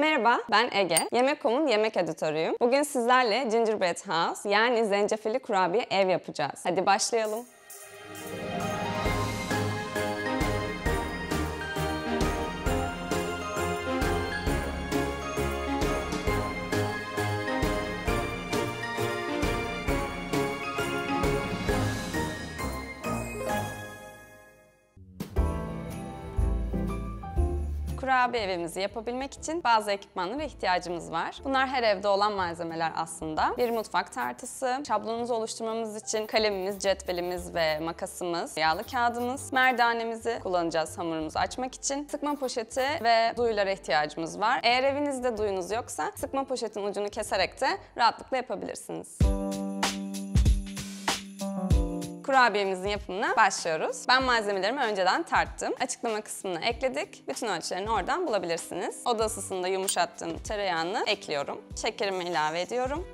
Merhaba, ben Ege. Yemek.com'un yemek editörüyüm. Bugün sizlerle Gingerbread House yani zencefilli kurabiye ev yapacağız. Hadi başlayalım. Kurabiye evimizi yapabilmek için bazı ekipmanlara ihtiyacımız var. Bunlar her evde olan malzemeler aslında. Bir mutfak tartısı, şablonumuzu oluşturmamız için kalemimiz, cetvelimiz ve makasımız, yağlı kağıdımız, merdanemizi kullanacağız hamurumuzu açmak için. Sıkma poşeti ve duyulara ihtiyacımız var. Eğer evinizde duyunuz yoksa sıkma poşetin ucunu keserek de rahatlıkla yapabilirsiniz. Kurabiyemizin yapımına başlıyoruz. Ben malzemelerimi önceden tarttım. Açıklama kısmına ekledik. Bütün ölçülerini oradan bulabilirsiniz. Oda ısısında yumuşattığım tereyağını ekliyorum. Şekerimi ilave ediyorum.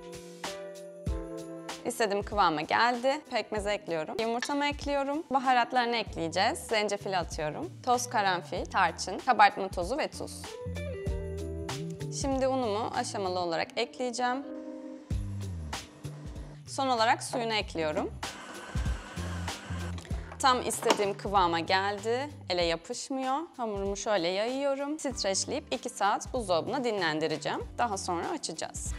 İstediğim kıvama geldi. Pekmezi ekliyorum. Yumurtamı ekliyorum. Baharatlarını ekleyeceğiz. Zencefil atıyorum. Toz karanfil, tarçın, kabartma tozu ve tuz. Şimdi unumu aşamalı olarak ekleyeceğim. Son olarak suyunu ekliyorum. Tam istediğim kıvama geldi. Ele yapışmıyor. Hamurumu şöyle yayıyorum. Streçleyip 2 saat buzdolabına dinlendireceğim. Daha sonra açacağız.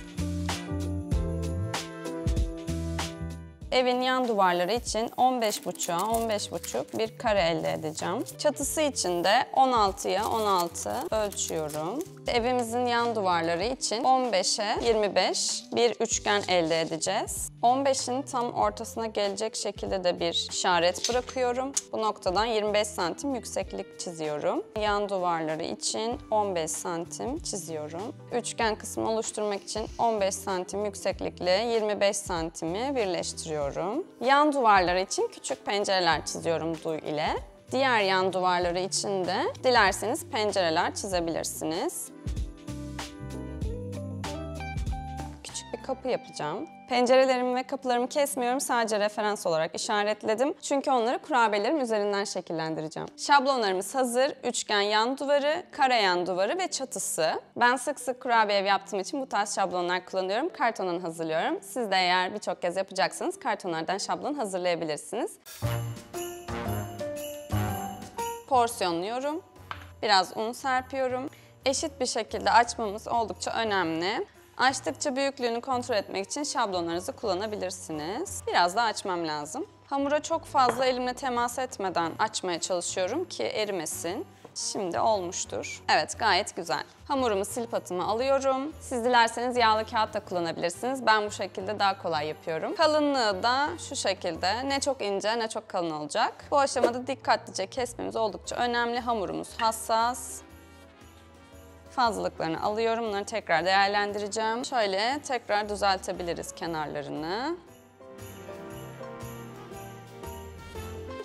Evin yan duvarları için 15,5'a 15,5 bir kare elde edeceğim. Çatısı için de 16'ya 16 ölçüyorum. Evimizin yan duvarları için 15'e 25 bir üçgen elde edeceğiz. 15'in tam ortasına gelecek şekilde de bir işaret bırakıyorum. Bu noktadan 25 santim yükseklik çiziyorum. Yan duvarları için 15 santim çiziyorum. Üçgen kısmı oluşturmak için 15 santim yükseklikle 25 santimi birleştiriyorum. Yan duvarları için küçük pencereler çiziyorum duy ile. Diğer yan duvarları için de dilerseniz pencereler çizebilirsiniz. Küçük bir kapı yapacağım. Pencerelerimi ve kapılarımı kesmiyorum, sadece referans olarak işaretledim. Çünkü onları kurabiyelerim üzerinden şekillendireceğim. Şablonlarımız hazır. Üçgen yan duvarı, kare yan duvarı ve çatısı. Ben sık sık kurabiye ev yaptığım için bu tarz şablonlar kullanıyorum. Kartondan hazırlıyorum. Siz de eğer birçok kez yapacaksanız kartonlardan şablon hazırlayabilirsiniz. Porsiyonluyorum. Biraz un serpiyorum. Eşit bir şekilde açmamız oldukça önemli. Açtıkça büyüklüğünü kontrol etmek için şablonlarınızı kullanabilirsiniz. Biraz daha açmam lazım. Hamura çok fazla elimle temas etmeden açmaya çalışıyorum ki erimesin. Şimdi olmuştur. Evet, gayet güzel. Hamurumu silpatıma alıyorum. Siz dilerseniz yağlı kağıt da kullanabilirsiniz. Ben bu şekilde daha kolay yapıyorum. Kalınlığı da şu şekilde. Ne çok ince ne çok kalın olacak. Bu aşamada dikkatlice kesmemiz oldukça önemli. Hamurumuz hassas. Fazlalıklarını alıyorum. Bunları tekrar değerlendireceğim. Şöyle tekrar düzeltebiliriz kenarlarını.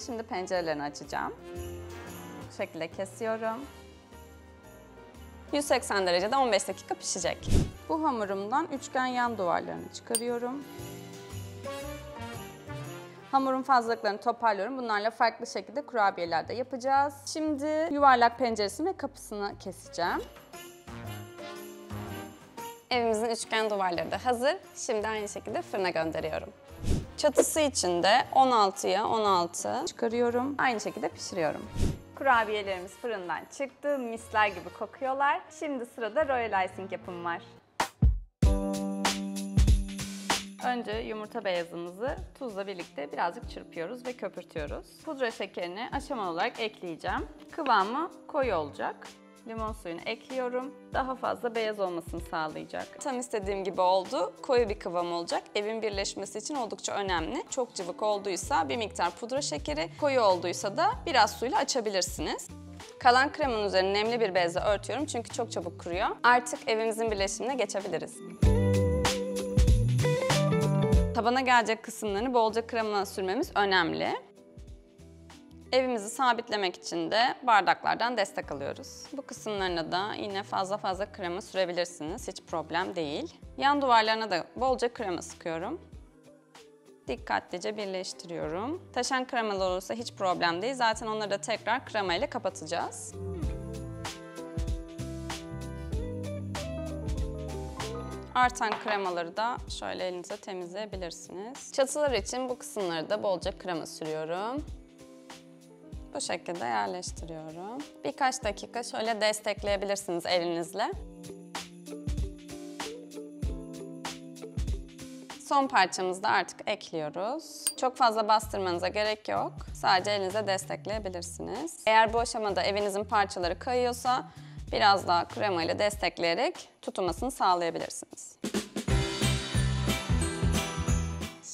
Şimdi pencerelerini açacağım. Bu şekilde kesiyorum. 180 derecede 15 dakika pişecek. Bu hamurumdan üçgen yan duvarlarını çıkarıyorum. Hamurun fazlalıklarını toparlıyorum. Bunlarla farklı şekilde kurabiyeler de yapacağız. Şimdi yuvarlak penceresini ve kapısını keseceğim. Evimizin üçgen duvarları da hazır. Şimdi aynı şekilde fırına gönderiyorum. Çatısı için de 16'ya 16 çıkarıyorum. Aynı şekilde pişiriyorum. Kurabiyelerimiz fırından çıktı. Misler gibi kokuyorlar. Şimdi sırada royal icing yapımı var. Önce yumurta beyazımızı tuzla birlikte birazcık çırpıyoruz ve köpürtüyoruz. Pudra şekerini aşamalı olarak ekleyeceğim. Kıvamı koyu olacak. Limon suyunu ekliyorum. Daha fazla beyaz olmasını sağlayacak. Tam istediğim gibi oldu. Koyu bir kıvam olacak. Evin birleşmesi için oldukça önemli. Çok cıvık olduysa bir miktar pudra şekeri, koyu olduysa da biraz suyla açabilirsiniz. Kalan kremanın üzerine nemli bir bezle örtüyorum çünkü çok çabuk kuruyor. Artık evimizin birleşimine geçebiliriz. Tabana gelecek kısımlarını bolca krema sürmemiz önemli. Evimizi sabitlemek için de bardaklardan destek alıyoruz. Bu kısımlarına da yine fazla krema sürebilirsiniz. Hiç problem değil. Yan duvarlarına da bolca krema sıkıyorum. Dikkatlice birleştiriyorum. Taşan kremalar olursa hiç problem değil. Zaten onları da tekrar krema ile kapatacağız. Artan kremaları da şöyle elinize temizleyebilirsiniz. Çatılar için bu kısımları da bolca krema sürüyorum. Bu şekilde yerleştiriyorum. Birkaç dakika şöyle destekleyebilirsiniz elinizle. Son parçamızı da artık ekliyoruz. Çok fazla bastırmanıza gerek yok. Sadece elinize destekleyebilirsiniz. Eğer bu aşamada evinizin parçaları kayıyorsa biraz daha krema ile destekleyerek tutunmasını sağlayabilirsiniz.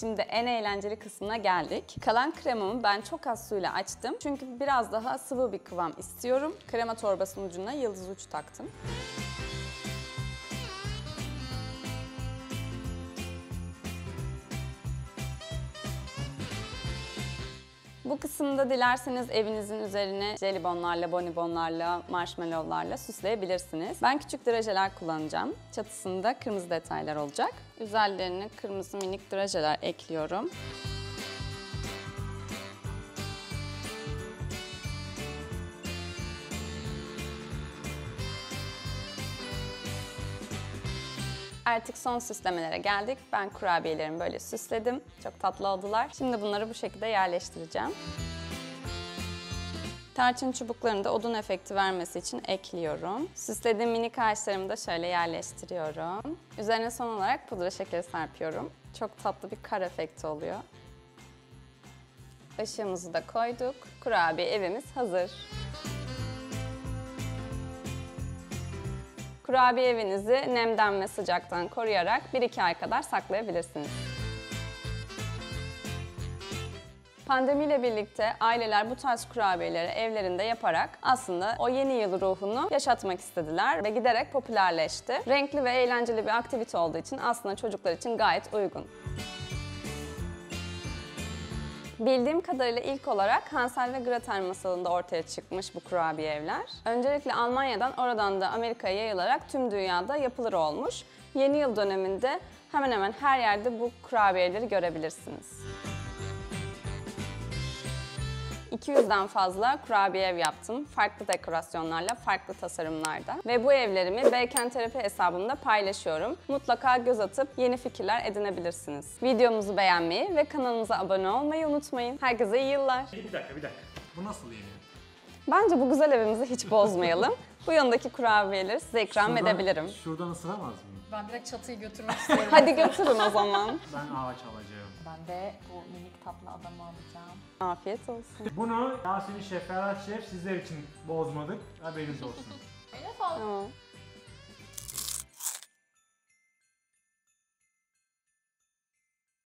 Şimdi en eğlenceli kısmına geldik. Kalan kremamı ben çok az suyla açtım. Çünkü biraz daha sıvı bir kıvam istiyorum. Krema torbasının ucuna yıldız uç taktım. Bu kısımda dilerseniz evinizin üzerine jelibonlarla, bonibonlarla, marshmallowlarla süsleyebilirsiniz. Ben küçük drajeler kullanacağım. Çatısında kırmızı detaylar olacak. Üzerlerine kırmızı minik drajeler ekliyorum. Artık son süslemelere geldik. Ben kurabiyelerimi böyle süsledim. Çok tatlı oldular. Şimdi bunları bu şekilde yerleştireceğim. Tarçın çubuklarını da odun efekti vermesi için ekliyorum. Süslediğim minik ağaçlarımı da şöyle yerleştiriyorum. Üzerine son olarak pudra şekeri serpiyorum. Çok tatlı bir kar efekti oluyor. Işığımızı da koyduk. Kurabiye evimiz hazır. Kurabiye evinizi nemden ve sıcaktan koruyarak 1-2 ay kadar saklayabilirsiniz. Pandemiyle birlikte aileler bu tarz kurabiyeleri evlerinde yaparak aslında o yeni yıl ruhunu yaşatmak istediler ve giderek popülerleşti. Renkli ve eğlenceli bir aktivite olduğu için aslında çocuklar için gayet uygun. Bildiğim kadarıyla ilk olarak Hansel ve Gretel masalında ortaya çıkmış bu kurabiye evler. Öncelikle Almanya'dan oradan da Amerika'ya yayılarak tüm dünyada yapılır olmuş. Yeni yıl döneminde hemen hemen her yerde bu kurabiyeleri görebilirsiniz. 200'den fazla kurabiye ev yaptım. Farklı dekorasyonlarla, farklı tasarımlarda. Ve bu evlerimi Beyken Terapi hesabımda paylaşıyorum. Mutlaka göz atıp yeni fikirler edinebilirsiniz. Videomuzu beğenmeyi ve kanalımıza abone olmayı unutmayın. Herkese iyi yıllar. Bir dakika. Bu nasıl yeniyor? Bence bu güzel evimizi hiç bozmayalım. Bu yanındaki kurabiyeleri size ikram edebilirim. Şuradan ısıramaz mıyım? Ben direkt çatıyı götürmek istiyorum. Hadi götürün o zaman. Ben ağaç alacağım. Ben de bu minik tatlı adamı alacağım. Afiyet olsun. Bunu Yasemin Şef, Ferhat Şef sizler için bozmadık. Haberiniz olsun. Öyle falan. Tamam.